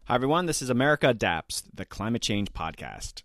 Hi, everyone. This is America Adapts, the climate change podcast.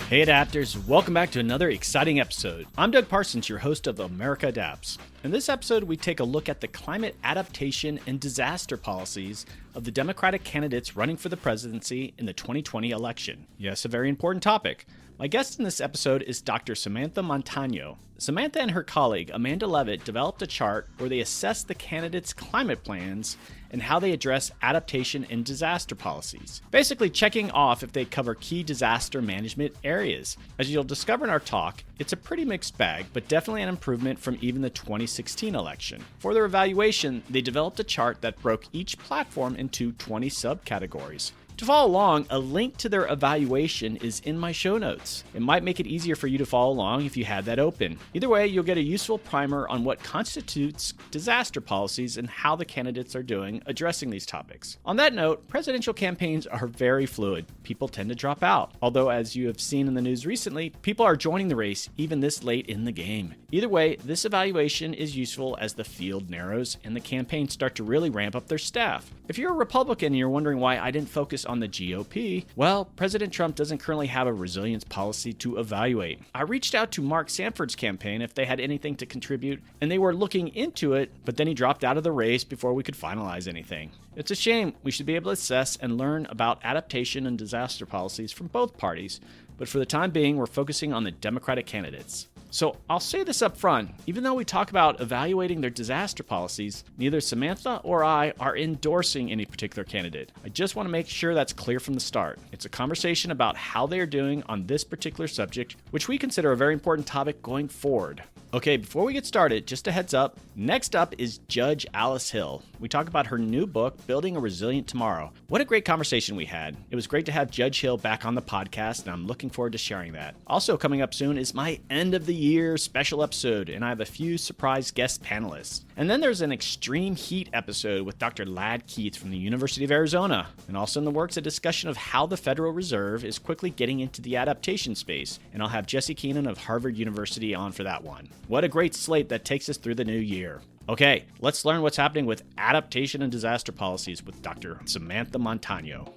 Hey Adapters, welcome back to another exciting episode. I'm Doug Parsons, your host of America Adapts. In this episode, we take a look at the climate adaptation and disaster policies of the Democratic candidates running for the presidency in the 2020 election. Yes, a very important topic. My guest in this episode is Dr. Samantha Montano. Samantha and her colleague, Amanda Savitt, developed a chart where they assess the candidates' climate plans and how they address adaptation and disaster policies, basically checking off if they cover key disaster management areas. As you'll discover in our talk, it's a pretty mixed bag, but definitely an improvement from even the 2016 election. For their evaluation, they developed a chart that broke each platform into 20 subcategories. To follow along, a link to their evaluation is in my show notes. It might make it easier for you to follow along if you had that open. Either way, you'll get a useful primer on what constitutes disaster policies and how the candidates are doing addressing these topics. On that note, presidential campaigns are very fluid. People tend to drop out. Although, as you have seen in the news recently, people are joining the race even this late in the game. Either way, this evaluation is useful as the field narrows and the campaigns start to really ramp up their staff. If you're a Republican and you're wondering why I didn't focus on the GOP, well, President Trump doesn't currently have a resilience policy to evaluate. I reached out to Mark Sanford's campaign if they had anything to contribute, and they were looking into it, but then he dropped out of the race before we could finalize anything. It's a shame. We should be able to assess and learn about adaptation and disaster policies from both parties, but for the time being, we're focusing on the Democratic candidates. So I'll say this up front, even though we talk about evaluating their disaster policies, neither Samantha or I are endorsing any particular candidate. I just want to make sure that's clear from the start. It's a conversation about how they are doing on this particular subject, which we consider a very important topic going forward. Okay, before we get started, just a heads up, next up is Judge Alice Hill. We talk about her new book, Building a Resilient Tomorrow. What a great conversation we had. It was great to have Judge Hill back on the podcast, and I'm looking forward to sharing that. Also coming up soon is my end of the year special episode, and I have a few surprise guest panelists. And then there's an extreme heat episode with Dr. Ladd Keith from the University of Arizona. And also in the works, a discussion of how the Federal Reserve is quickly getting into the adaptation space. And I'll have Jesse Keenan of Harvard University on for that one. What a great slate that takes us through the new year. Okay, let's learn what's happening with adaptation and disaster policies with Dr. Samantha Montano.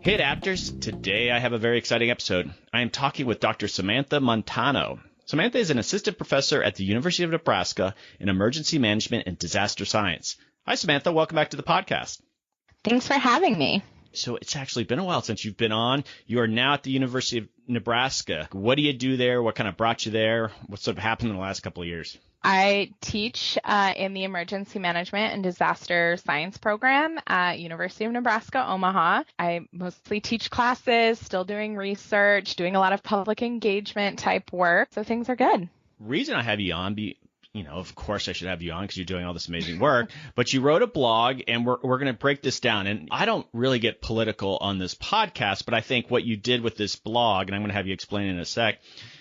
Hey Adapters, today I have a very exciting episode. I am talking with Dr. Samantha Montano. Samantha is an assistant professor at the University of Nebraska in emergency management and disaster science. Hi Samantha, welcome back to the podcast. Thanks for having me. So it's actually been a while since you've been on. You are now at the University of Nebraska. What do you do there? What kind of brought you there? What sort of happened in the last couple of years? I teach in the Emergency Management and Disaster Science program at University of Nebraska, Omaha. I mostly teach classes, still doing research, doing a lot of public engagement type work. So things are good. Reason I have you on, of course I should have you on because you're doing all this amazing work, but you wrote a blog and we're going to break this down. And I don't really get political on this podcast, but I think what you did with this blog, and I'm going to have you explain in a sec,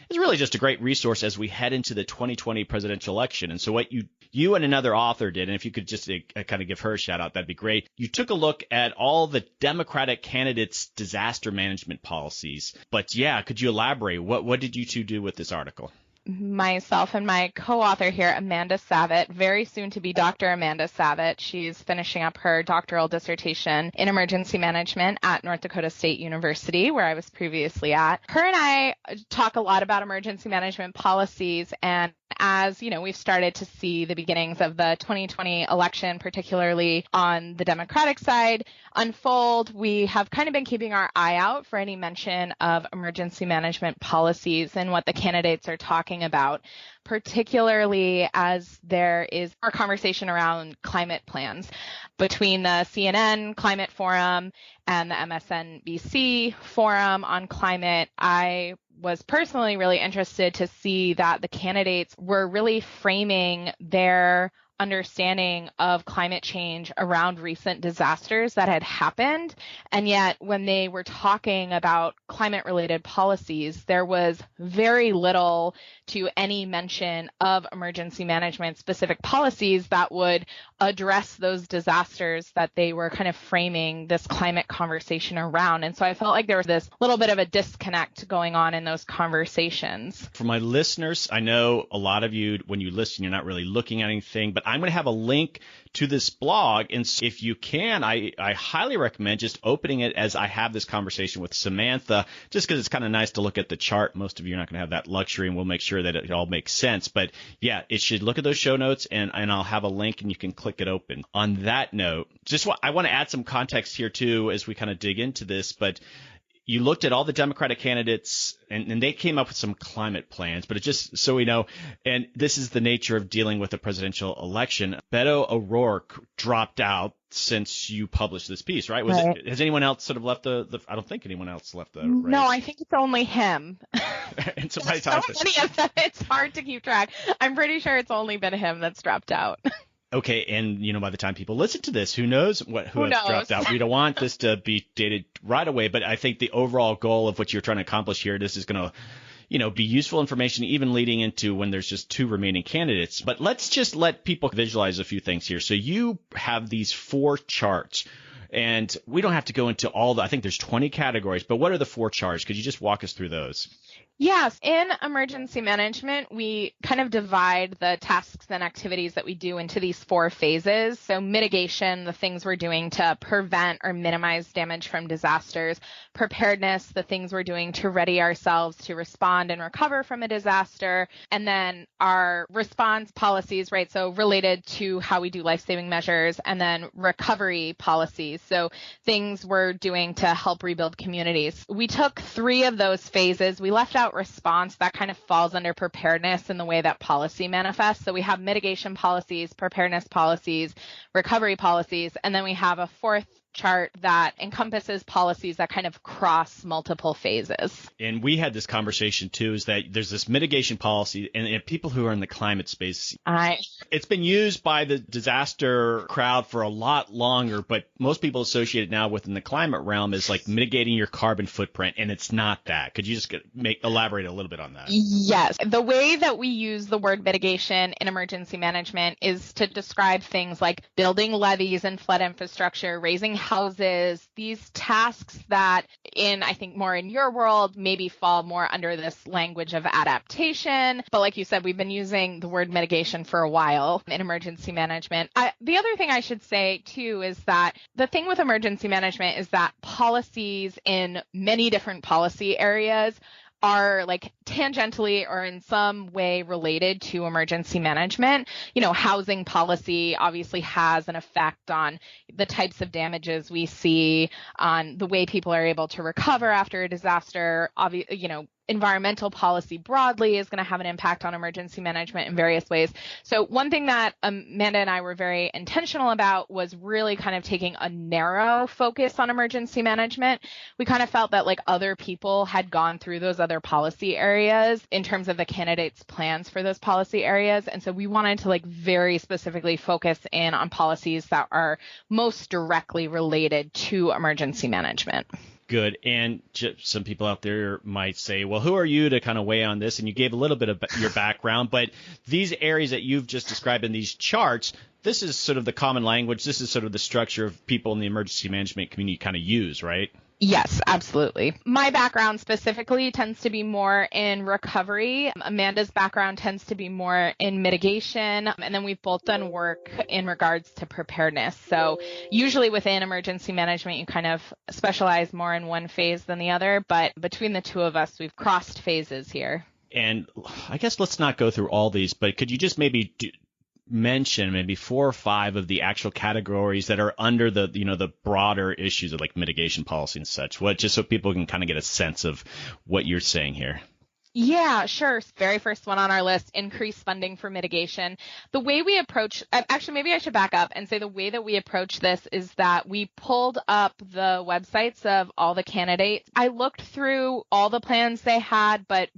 is really just a great resource as we head into the 2020 presidential election. And so what you and another author did, and if you could just kind of give her a shout out, that'd be great. You took a look at all the Democratic candidates' disaster management policies. But yeah, could you elaborate? What did you two do with this article? Myself and my co-author here, Amanda Savitt, very soon to be Dr. Amanda Savitt. She's finishing up her doctoral dissertation in emergency management at North Dakota State University, where I was previously at. Her and I talk a lot about emergency management policies, and as you know, we've started to see the beginnings of the 2020 election, particularly on the Democratic side, unfold. We have kind of been keeping our eye out for any mention of emergency management policies and what the candidates are talking about, particularly as there is more conversation around climate plans between the CNN Climate Forum and the MSNBC Forum on Climate. I was personally really interested to see that the candidates were really framing their understanding of climate change around recent disasters that had happened. And yet when they were talking about climate-related policies, there was very little to any mention of emergency management specific policies that would address those disasters that they were kind of framing this climate conversation around. And so I felt like there was this little bit of a disconnect going on in those conversations. For my listeners, I know a lot of you, when you listen, you're not really looking at anything, but I'm going to have a link to this blog. And if you can, I highly recommend just opening it as I have this conversation with Samantha, just because it's kind of nice to look at the chart. Most of you are not going to have that luxury, and we'll make sure that it all makes sense. But yeah, it should look at those show notes, and I'll have a link and you can click it open. On that note, I want to add some context here too as we kind of dig into this, but you looked at all the Democratic candidates and they came up with some climate plans, but it just so we know, and this is the nature of dealing with a presidential election. Beto O'Rourke dropped out since you published this piece, right? Has anyone else sort of left I don't think anyone else left the race. No, I think it's only him. And so many of them, it's hard to keep track. I'm pretty sure it's only been him that's dropped out. Okay, and by the time people listen to this, who knows who has dropped out? We don't want this to be dated right away, but I think the overall goal of what you're trying to accomplish here, this is going to, be useful information, even leading into when there's just two remaining candidates. But let's just let people visualize a few things here. So you have these 4 charts, and we don't have to go into I think there's 20 categories, but what are the 4 charts? Could you just walk us through those? Yes. In emergency management, we kind of divide the tasks and activities that we do into these 4 phases. So mitigation, the things we're doing to prevent or minimize damage from disasters. Preparedness, the things we're doing to ready ourselves to respond and recover from a disaster. And then our response policies, right? So related to how we do life-saving measures, and then recovery policies. So things we're doing to help rebuild communities. We took 3 of those phases. We left out response. That kind of falls under preparedness in the way that policy manifests. So we have mitigation policies, preparedness policies, recovery policies, and then we have a 4th chart that encompasses policies that kind of cross multiple phases. And we had this conversation too, is that there's this mitigation policy, and people who are in the climate space, it's been used by the disaster crowd for a lot longer, but most people associate it now within the climate realm as like mitigating your carbon footprint, and it's not that. Could you just elaborate a little bit on that? Yes. The way that we use the word mitigation in emergency management is to describe things like building levees and flood infrastructure, raising houses, these tasks that I think more in your world, maybe fall more under this language of adaptation. But like you said, we've been using the word mitigation for a while in emergency management. The other thing I should say too is that the thing with emergency management is that policies in many different policy areas are like tangentially or in some way related to emergency management. Housing policy obviously has an effect on the types of damages we see, on the way people are able to recover after a disaster. Environmental policy broadly is going to have an impact on emergency management in various ways. So one thing that Amanda and I were very intentional about was really kind of taking a narrow focus on emergency management. We kind of felt that like other people had gone through those other policy areas in terms of the candidates' plans for those policy areas. And so we wanted to like very specifically focus in on policies that are most directly related to emergency management. Good. And some people out there might say, well, who are you to kind of weigh on this? And you gave a little bit of your background, but these areas that you've just described in these charts, this is sort of the common language. This is sort of the structure of people in the emergency management community kind of use, right? Yes, absolutely. My background specifically tends to be more in recovery. Amanda's background tends to be more in mitigation. And then we've both done work in regards to preparedness. So usually within emergency management, you kind of specialize more in one phase than the other. But between the two of us, we've crossed phases here. And I guess let's not go through all these, but could you just maybe mention maybe 4 or 5 of the actual categories that are under the broader issues of like mitigation policy and such, just so people can kind of get a sense of what you're saying here? Yeah, sure. Very first one on our list, increase funding for mitigation. The way we approach, actually, maybe I should back up and say the way that we approach this is that we pulled up the websites of all the candidates. I looked through all the plans they had, but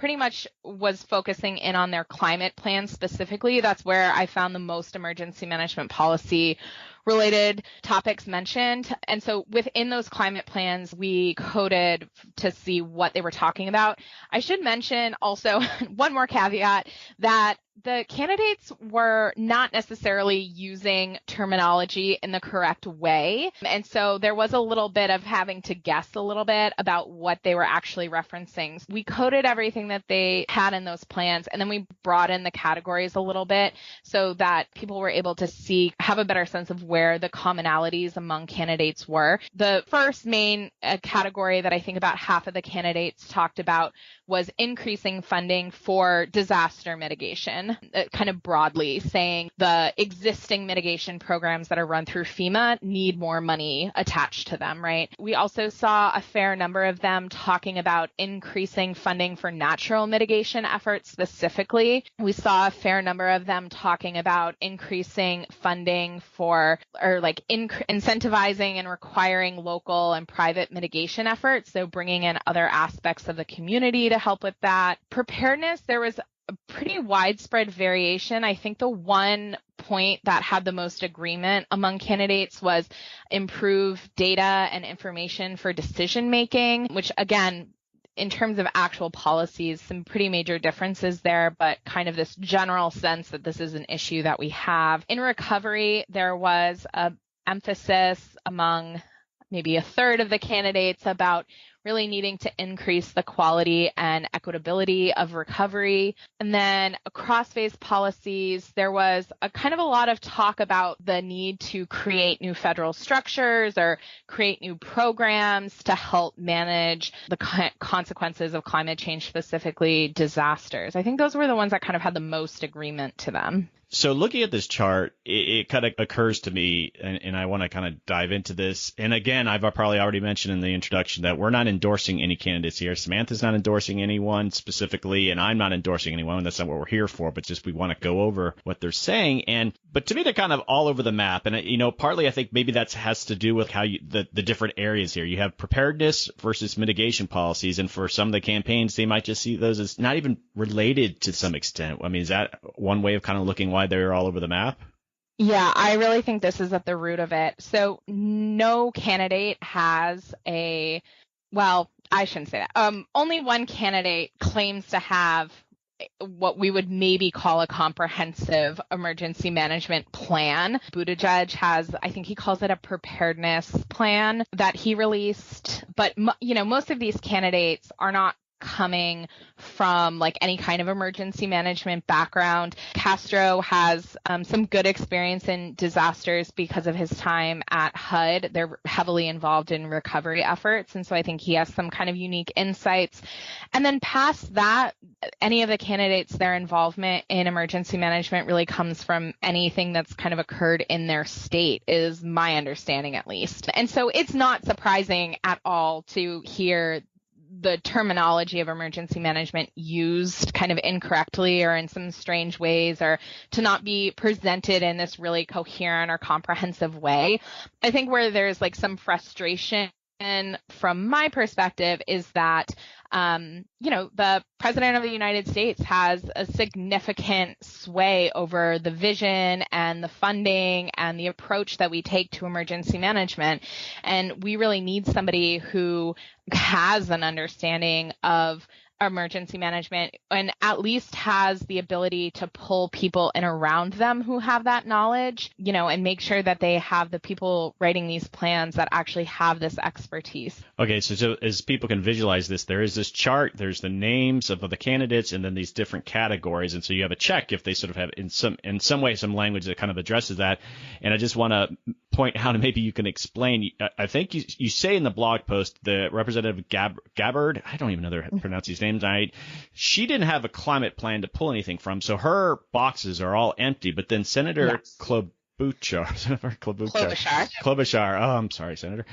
pretty much was focusing in on their climate plan specifically. That's where I found the most emergency management policy related topics mentioned. And so within those climate plans, we coded to see what they were talking about. I should mention also one more caveat that the candidates were not necessarily using terminology in the correct way. And so there was a little bit of having to guess a little bit about what they were actually referencing. We coded everything that they had in those plans, and then we brought in the categories a little bit so that people were able to have a better sense of where the commonalities among candidates were. The first main category that I think about half of the candidates talked about was increasing funding for disaster mitigation, kind of broadly saying the existing mitigation programs that are run through FEMA need more money attached to them, right? We also saw a fair number of them talking about increasing funding for natural mitigation efforts specifically. We saw a fair number of them talking about increasing funding for, or like incentivizing and requiring local and private mitigation efforts. So bringing in other aspects of the community to help with that. Preparedness, there was a pretty widespread variation. I think the one point that had the most agreement among candidates was improve data and information for decision making, which again, in terms of actual policies, some pretty major differences there, but kind of this general sense that this is an issue that we have. In recovery, there was an emphasis among maybe a third of the candidates about really needing to increase the quality and equitability of recovery. And then across phase policies, there was a kind of a lot of talk about the need to create new federal structures or create new programs to help manage the consequences of climate change, specifically disasters. I think those were the ones that kind of had the most agreement to them. So looking at this chart, it kind of occurs to me, and I want to kind of dive into this. And again, I've probably already mentioned in the introduction that we're not endorsing any candidates here. Samantha's not endorsing anyone specifically, and I'm not endorsing anyone. That's not what we're here for, but just we want to go over what they're saying. But to me, they're kind of all over the map. And, partly I think maybe that has to do with how the different areas here. You have preparedness versus mitigation policies. And for some of the campaigns, they might just see those as not even related to some extent. I mean, is that one way of kind of looking why they're all over the map? Yeah, I really think this is at the root of it. So no candidate has well, I shouldn't say that. Only one candidate claims to have what we would maybe call a comprehensive emergency management plan. Buttigieg has, I think he calls it a preparedness plan that he released. But, most of these candidates are not coming from like any kind of emergency management background. Castro has some good experience in disasters because of his time at HUD. They're heavily involved in recovery efforts. And so I think he has some kind of unique insights. And then past that, any of the candidates, their involvement in emergency management really comes from anything that's kind of occurred in their state, is my understanding at least. And so it's not surprising at all to hear the terminology of emergency management used kind of incorrectly or in some strange ways, or to not be presented in this really coherent or comprehensive way. I think where there's like some frustration from my perspective is that, the president of the United States has a significant sway over the vision and the funding and the approach that we take to emergency management. And we really need somebody who has an understanding of emergency management and at least has the ability to pull people in around them who have that knowledge, and make sure that they have the people writing these plans that actually have this expertise. Okay, so as people can visualize this, there is this chart, there's the names of the candidates and then these different categories. And so you have a check if they sort of have in some way some language that kind of addresses that. And I just want to point out, and maybe you can explain, I think you say in the blog post, the Representative Gabbard, I don't even know how to pronounce these names right, she didn't have a climate plan to pull anything from, so her boxes are all empty. But then Senator Klobuchar, oh, I'm sorry, Senator,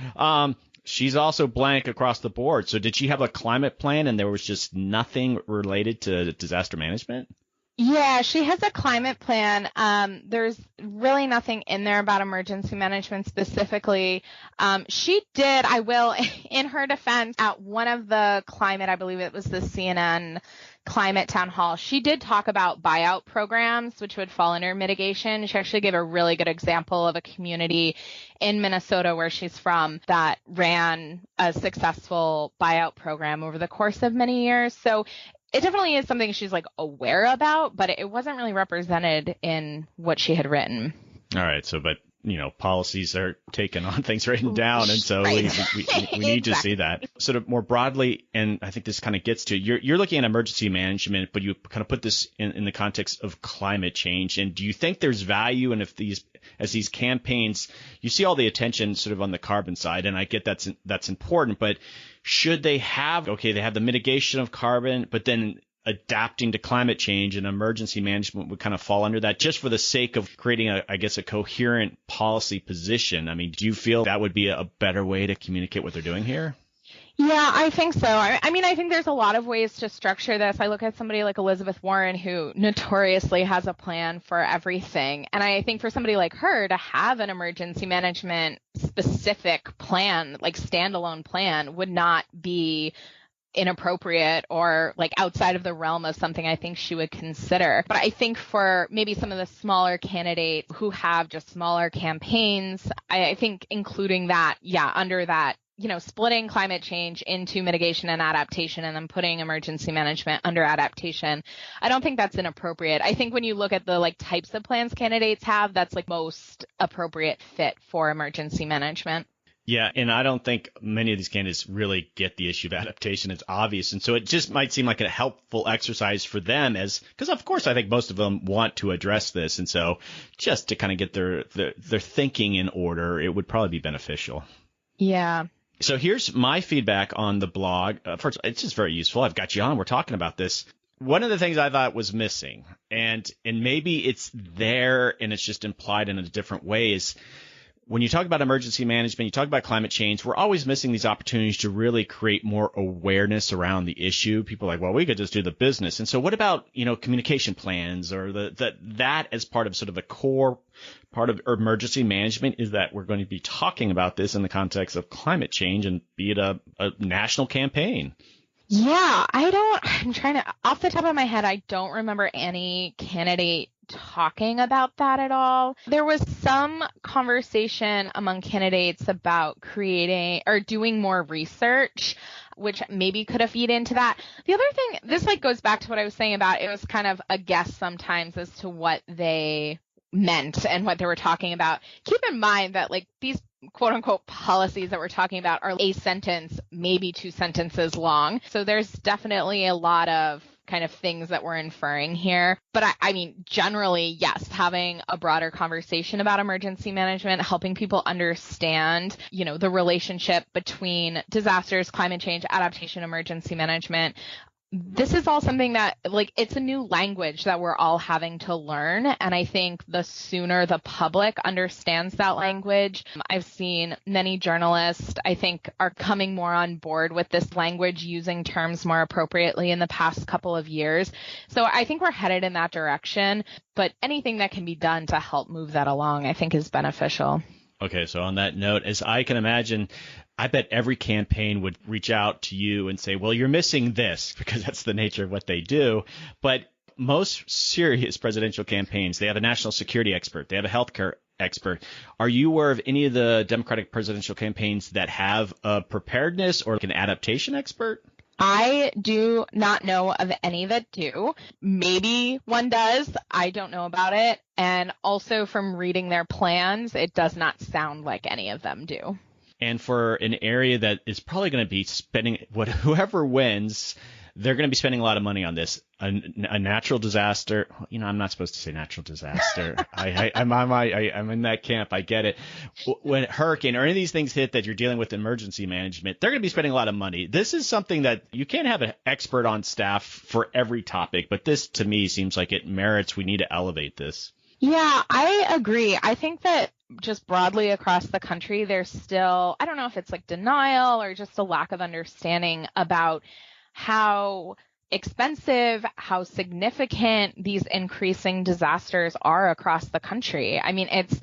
she's also blank across the board. So did she have a climate plan and there was just nothing related to disaster management? Yeah, she has a climate plan. There's really nothing in there about emergency management specifically. She did, I will, in her defense, at one of the climate, I believe it was the CNN climate town hall, she did talk about buyout programs, which would fall under mitigation. She actually gave a really good example of a community in Minnesota where she's from that ran a successful buyout program over the course of many years. So it definitely is something she's like aware about, but it wasn't really represented in what she had written. All right. So, but policies are taken on things written down. And so we need to see that sort of more broadly. And I think this kind of gets to you're looking at emergency management, but you kind of put this in the context of climate change. And do you think there's value in as these campaigns, you see all the attention sort of on the carbon side, and I get that's important, but should they have the mitigation of carbon, but then adapting to climate change and emergency management would kind of fall under that just for the sake of creating a coherent policy position? I mean, do you feel that would be a better way to communicate what they're doing here? Yeah, I think so. I mean, I think there's a lot of ways to structure this. I look at somebody like Elizabeth Warren, who notoriously has a plan for everything. And I think for somebody like her to have an emergency management specific plan, like standalone plan, would not be inappropriate or like outside of the realm of something I think she would consider. But I think for maybe some of the smaller candidates who have just smaller campaigns, I think including that, under that, splitting climate change into mitigation and adaptation and then putting emergency management under adaptation, I don't think that's inappropriate. I think when you look at the like types of plans candidates have, that's like most appropriate fit for emergency management. Yeah, and I don't think many of these candidates really get the issue of adaptation. It's obvious. And so it just might seem like a helpful exercise for them because, of course, I think most of them want to address this. And so just to kind of get their thinking in order, it would probably be beneficial. Yeah. So here's my feedback on the blog. First, it's just very useful. I've got you on. We're talking about this. One of the things I thought was missing, and maybe it's there and it's just implied in a different way, is when you talk about emergency management, you talk about climate change, we're always missing these opportunities to really create more awareness around the issue. People are like, well, we could just do the business. And so what about, communication plans or that as part of sort of a core part of emergency management is that we're going to be talking about this in the context of climate change and be it a national campaign. Yeah, I'm trying to, off the top of my head, I don't remember any candidate talking about that at all. There was some conversation among candidates about creating or doing more research, which maybe could have feed into that. The other thing, this goes back to what I was saying about it was kind of a guess sometimes as to what they meant and what they were talking about. Keep in mind that these quote unquote policies that we're talking about are a sentence, maybe 2 sentences long. So there's definitely a lot of kind of things that we're inferring here. But I mean, generally, yes, having a broader conversation about emergency management, helping people understand, the relationship between disasters, climate change, adaptation, emergency management. This is all something that it's a new language that we're all having to learn. And I think the sooner the public understands that language, I've seen many journalists, I think, are coming more on board with this language, using terms more appropriately in the past couple of years. So I think we're headed in that direction, but anything that can be done to help move that along, I think is beneficial. Okay, so on that note, as I can imagine, I bet every campaign would reach out to you and say, well, you're missing this, because that's the nature of what they do. But most serious presidential campaigns, they have a national security expert. They have a healthcare expert. Are you aware of any of the Democratic presidential campaigns that have a preparedness or an adaptation expert? I do not know of any that do. Maybe one does. I don't know about it. And also from reading their plans, it does not sound like any of them do. And for an area that is probably going to be spending whoever wins, they're going to be spending a lot of money on this. A natural disaster. I'm not supposed to say natural disaster. I'm in that camp. I get it. When hurricane or any of these things hit that you're dealing with emergency management, they're going to be spending a lot of money. This is something that you can't have an expert on staff for every topic, but this to me seems like it merits. We need to elevate this. Yeah, I agree. I think that just broadly across the country, there's still, I don't know if it's denial or just a lack of understanding about how expensive, how significant these increasing disasters are across the country. I mean, it's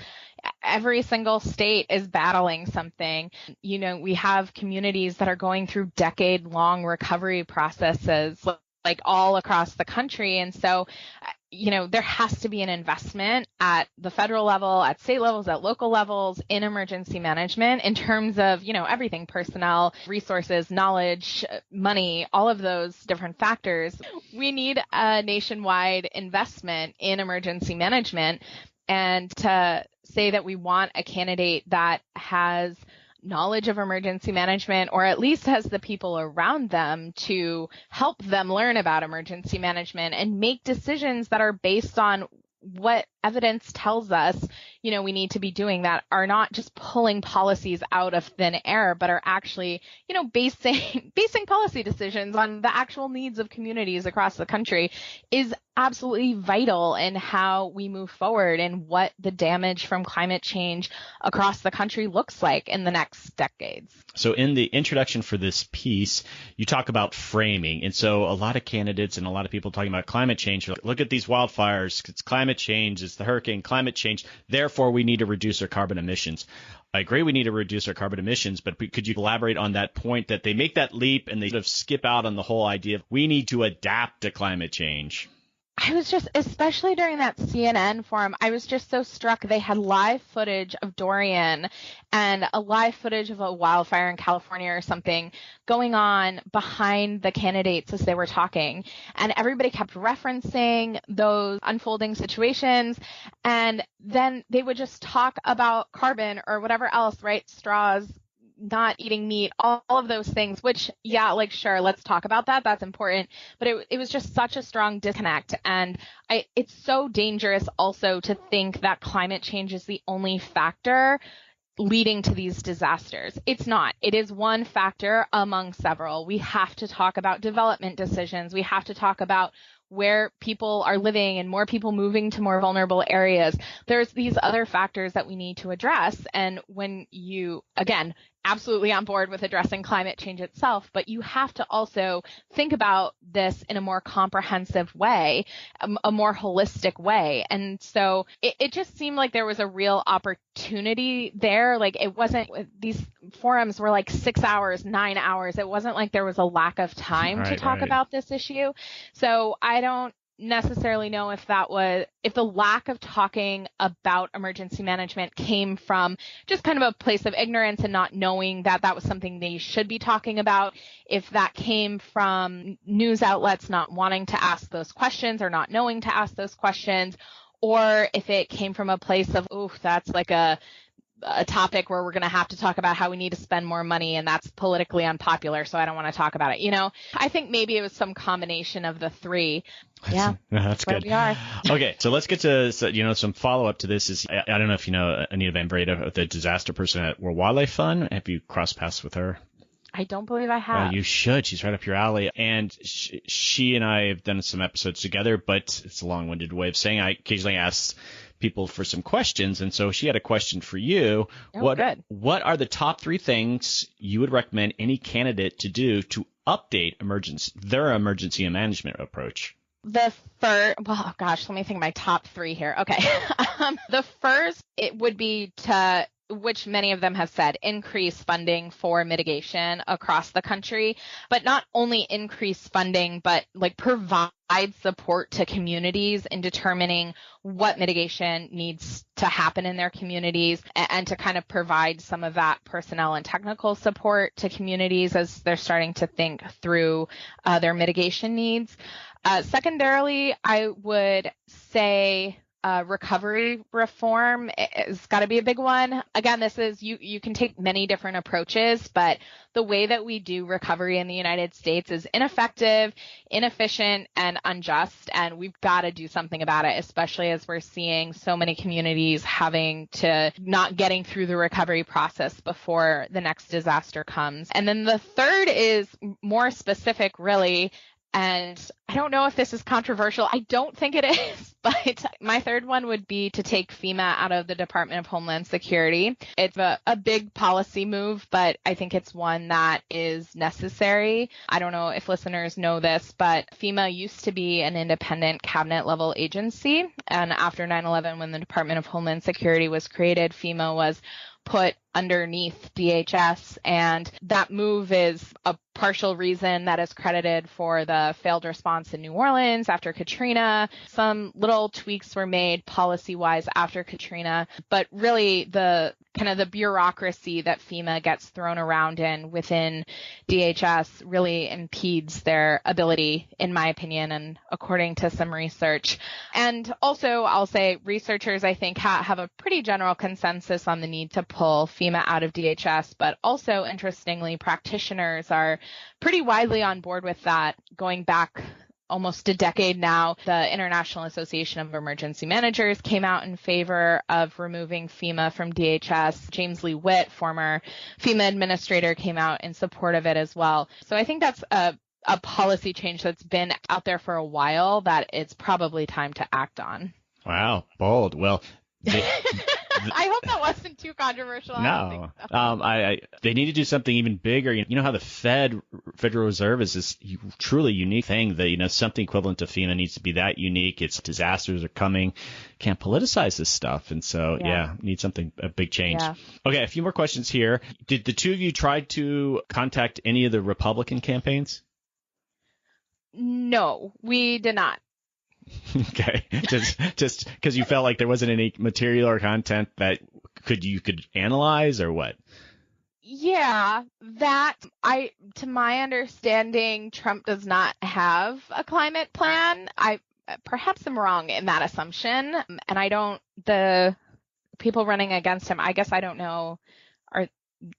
every single state is battling something. We have communities that are going through decade-long recovery processes. like all across the country. And so, there has to be an investment at the federal level, at state levels, at local levels in emergency management in terms of, everything, personnel, resources, knowledge, money, all of those different factors. We need a nationwide investment in emergency management. And to say that we want a candidate that has knowledge of emergency management, or at least has the people around them to help them learn about emergency management and make decisions that are based on what evidence tells us, we need to be doing, that are not just pulling policies out of thin air, but are actually, basing policy decisions on the actual needs of communities across the country, is absolutely vital in how we move forward and what the damage from climate change across the country looks like in the next decades. So in the introduction for this piece, you talk about framing. And so a lot of candidates and a lot of people talking about climate change are like, look at these wildfires. It's climate change. It's the hurricane, climate change. Therefore, we need to reduce our carbon emissions. I agree we need to reduce our carbon emissions, but could you elaborate on that point that they make that leap and they sort of skip out on the whole idea of we need to adapt to climate change? I was just, especially during that CNN forum, I was just so struck. They had live footage of Dorian and a live footage of a wildfire in California or something going on behind the candidates as they were talking. And everybody kept referencing those unfolding situations. And then they would just talk about carbon or whatever else, right? Straws, not eating meat, all of those things, which, sure, let's talk about that. That's important. But it was just such a strong disconnect. And it's so dangerous also to think that climate change is the only factor leading to these disasters. It's not. It is one factor among several. We have to talk about development decisions. We have to talk about where people are living and more people moving to more vulnerable areas. There's these other factors that we need to address. And when you, again, absolutely on board with addressing climate change itself, but you have to also think about this in a more comprehensive way, a more holistic way. And so it just seemed like there was a real opportunity there. Like it wasn't, these forums were like 6 hours, 9 hours. It wasn't like there was a lack of time to talk about this issue. So I don't necessarily know if the lack of talking about emergency management came from just kind of a place of ignorance and not knowing that that was something they should be talking about, if that came from news outlets not wanting to ask those questions or not knowing to ask those questions, or if it came from a place of, that's like a topic where we're going to have to talk about how we need to spend more money and that's politically unpopular, so I don't want to talk about it. I think maybe it was some combination of the three. Yeah, that's good. We are. Okay, so let's get to some follow up to this. Is I don't know if you know Anita Van Breda, the disaster person at World Wildlife Fund. Have you crossed paths with her? I don't believe I have. You should. She's right up your alley. And she and I have done some episodes together, but it's a long-winded way of saying I occasionally ask people for some questions. And so she had a question for you. Good. What are the top 3 things you would recommend any candidate to do to update their emergency management approach? The first, let me think of my top 3 here. Okay. The first, it would be to, which many of them have said, increase funding for mitigation across the country, but not only increase funding, but provide support to communities in determining what mitigation needs to happen in their communities, and to kind of provide some of that personnel and technical support to communities as they're starting to think through their mitigation needs. Secondarily, I would say recovery reform has got to be a big one. Again, this is, you can take many different approaches, but the way that we do recovery in the United States is ineffective, inefficient, and unjust. And we've got to do something about it, especially as we're seeing so many communities having to not getting through the recovery process before the next disaster comes. And then the third is more specific, really. And I don't know if this is controversial. I don't think it is, but my third one would be to take FEMA out of the Department of Homeland Security. It's a big policy move, but I think it's one that is necessary. I don't know if listeners know this, but FEMA used to be an independent cabinet level agency. And after 9/11, when the Department of Homeland Security was created, FEMA was put underneath DHS. And that move is a partial reason that is credited for the failed response in New Orleans after Katrina. Some little tweaks were made policy-wise after Katrina, but really the kind of the bureaucracy that FEMA gets thrown around in within DHS really impedes their ability, in my opinion, and according to some research. And also, I'll say researchers, I think, have a pretty general consensus on the need to pull FEMA out of DHS, but also, interestingly, practitioners are pretty widely on board with that. Going back almost a decade now, the International Association of Emergency Managers came out in favor of removing FEMA from DHS. James Lee Witt, former FEMA administrator, came out in support of it as well. So I think that's a policy change that's been out there for a while that it's probably time to act on. Wow, bold. Well, I hope that wasn't too controversial. No, they need to do something even bigger. You know how the Federal Reserve is this truly unique thing that, something equivalent to FEMA needs to be that unique. It's disasters are coming. Can't politicize this stuff. And so, need a big change. Yeah. Okay, a few more questions here. Did the two of you try to contact any of the Republican campaigns? No, we did not. Okay, just because you felt like there wasn't any material or content that you could analyze, or what? Yeah, to my understanding, Trump does not have a climate plan. Perhaps I'm wrong in that assumption, and the people running against him, I guess I don't know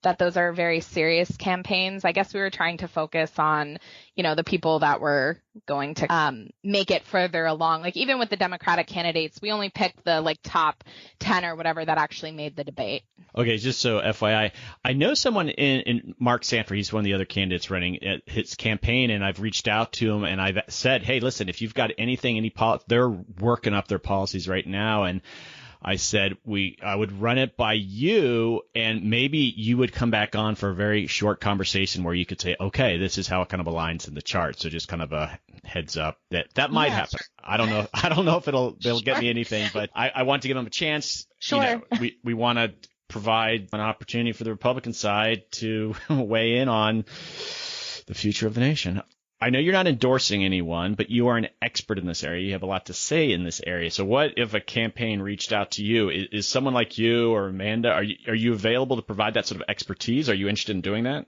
that those are very serious campaigns. I guess we were trying to focus on, the people that were going to make it further along. Like even with the Democratic candidates, we only picked the top 10 or whatever that actually made the debate. Okay, just so FYI, I know someone in Mark Sanford, he's one of the other candidates running at his campaign, and I've reached out to him and I've said, hey, listen, if you've got anything, they're working up their policies right now, and I said I would run it by you, and maybe you would come back on for a very short conversation where you could say, okay, this is how it kind of aligns in the chart. So just kind of a heads up that might happen. Sure. I don't know if they'll get me anything, but I want to give them a chance. Sure. We want to provide an opportunity for the Republican side to weigh in on the future of the nation. I know you're not endorsing anyone, but you are an expert in this area. You have a lot to say in this area. So what if a campaign reached out to you? Is someone like you or Amanda, are you available to provide that sort of expertise? Are you interested in doing that?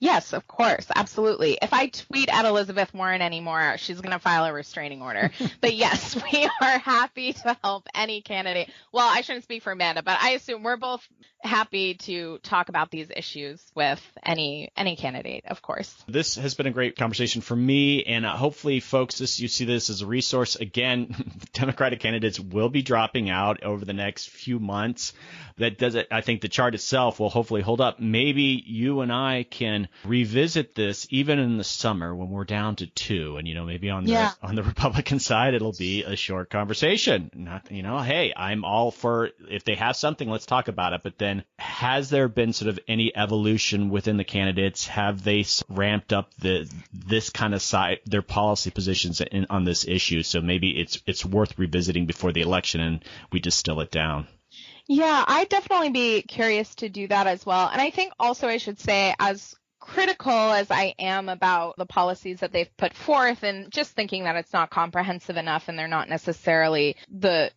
Yes, of course. Absolutely. If I tweet at Elizabeth Warren anymore, she's going to file a restraining order. But yes, we are happy to help any candidate. Well, I shouldn't speak for Amanda, but I assume we're both happy to talk about these issues with any candidate, of course. This has been a great conversation for me, and hopefully, folks, you see this as a resource. Again, Democratic candidates will be dropping out over the next few months. I think the chart itself will hopefully hold up. Maybe you and I can revisit this even in the summer when we're down to 2, and maybe on the Republican side it'll be a short conversation. Hey, I'm all for, if they have something, let's talk about it. But then, has there been sort of any evolution within the candidates? Have they ramped up this kind of side, their policy positions on this issue? So maybe it's worth revisiting before the election, and we distill it down. Yeah, I'd definitely be curious to do that as well. And I think also I should say, as critical as I am about the policies that they've put forth, and just thinking that it's not comprehensive enough and they're not necessarily the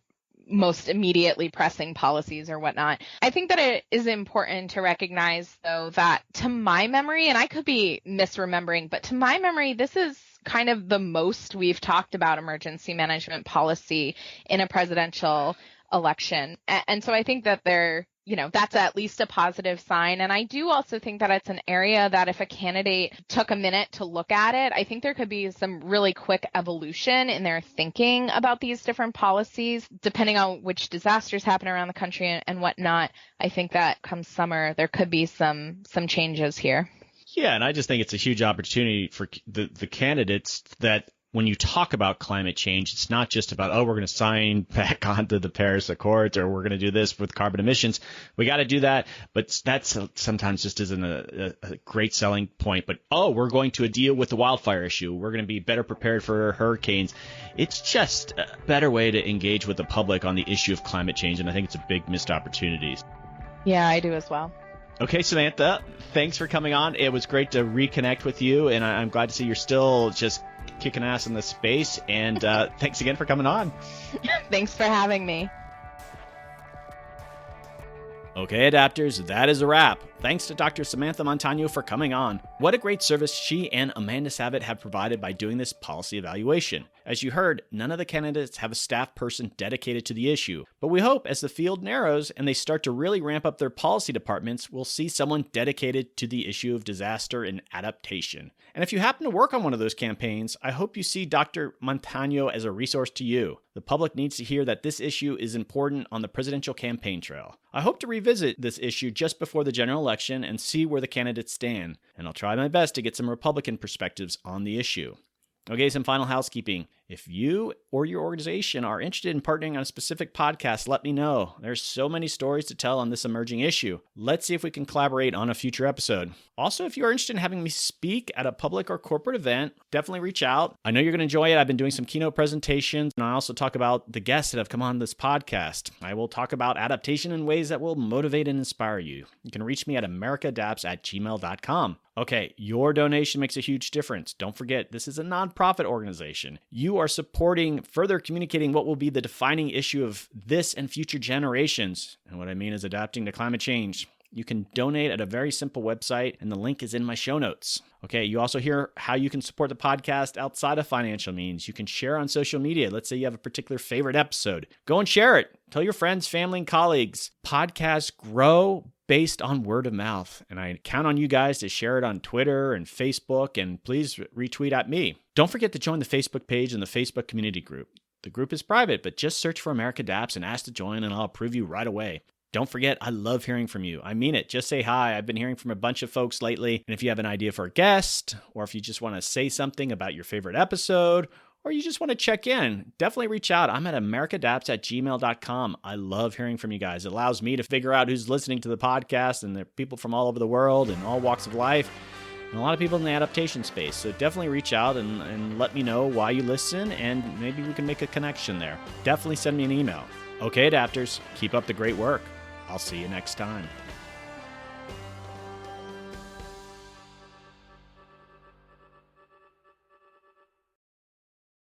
most immediately pressing policies or whatnot, I think that it is important to recognize, though, that to my memory, and I could be misremembering, but to my memory, this is kind of the most we've talked about emergency management policy in a presidential election. And so I think that that's at least a positive sign. And I do also think that it's an area that if a candidate took a minute to look at it, I think there could be some really quick evolution in their thinking about these different policies, depending on which disasters happen around the country and whatnot. I think that come summer, there could be some changes here. Yeah, and I just think it's a huge opportunity for the candidates that when you talk about climate change, it's not just about, we're going to sign back onto the Paris Accords, or we're going to do this with carbon emissions. We got to do that. But that's sometimes just isn't a great selling point. But, we're going to deal with the wildfire issue. We're going to be better prepared for hurricanes. It's just a better way to engage with the public on the issue of climate change. And I think it's a big missed opportunity. Yeah, I do as well. Okay, Samantha, thanks for coming on. It was great to reconnect with you, and I'm glad to see you're still just kicking ass in this space. And thanks again for coming on. Thanks for having me. Okay, adapters, that is a wrap. Thanks to Dr. Samantha Montano for coming on. What a great service she and Amanda Savitt have provided by doing this policy evaluation. As you heard, none of the candidates have a staff person dedicated to the issue, but we hope as the field narrows and they start to really ramp up their policy departments, we'll see someone dedicated to the issue of disaster and adaptation. And if you happen to work on one of those campaigns, I hope you see Dr. Montano as a resource to you. The public needs to hear that this issue is important on the presidential campaign trail. I hope to revisit this issue just before the general election and see where the candidates stand, and I'll try my best to get some Republican perspectives on the issue. Okay, some final housekeeping. If you or your organization are interested in partnering on a specific podcast, let me know. There's so many stories to tell on this emerging issue. Let's see if we can collaborate on a future episode. Also, if you are interested in having me speak at a public or corporate event, definitely reach out. I know you're going to enjoy it. I've been doing some keynote presentations, and I also talk about the guests that have come on this podcast. I will talk about adaptation in ways that will motivate and inspire you. You can reach me at americaadapts@gmail.com. Okay, your donation makes a huge difference. Don't forget, this is a nonprofit organization. You are supporting further communicating what will be the defining issue of this and future generations. And what I mean is adapting to climate change. You can donate at a very simple website, and the link is in my show notes. Okay, you also hear how you can support the podcast outside of financial means. You can share on social media. Let's say you have a particular favorite episode. Go and share it. Tell your friends, family, and colleagues. Podcasts grow based on word of mouth, and I count on you guys to share it on Twitter and Facebook, and please retweet at me. Don't forget to join the Facebook page and the Facebook community group. The group is private, but just search for America Adapts and ask to join, and I'll approve you right away. Don't forget, I love hearing from you. I mean it. Just say hi. I've been hearing from a bunch of folks lately. And if you have an idea for a guest, or if you just want to say something about your favorite episode, or you just want to check in, definitely reach out. I'm at americaadapts@gmail.com. I love hearing from you guys. It allows me to figure out who's listening to the podcast, and there are people from all over the world and all walks of life, and a lot of people in the adaptation space. So definitely reach out and let me know why you listen, and maybe we can make a connection there. Definitely send me an email. Okay, adapters, keep up the great work. I'll see you next time.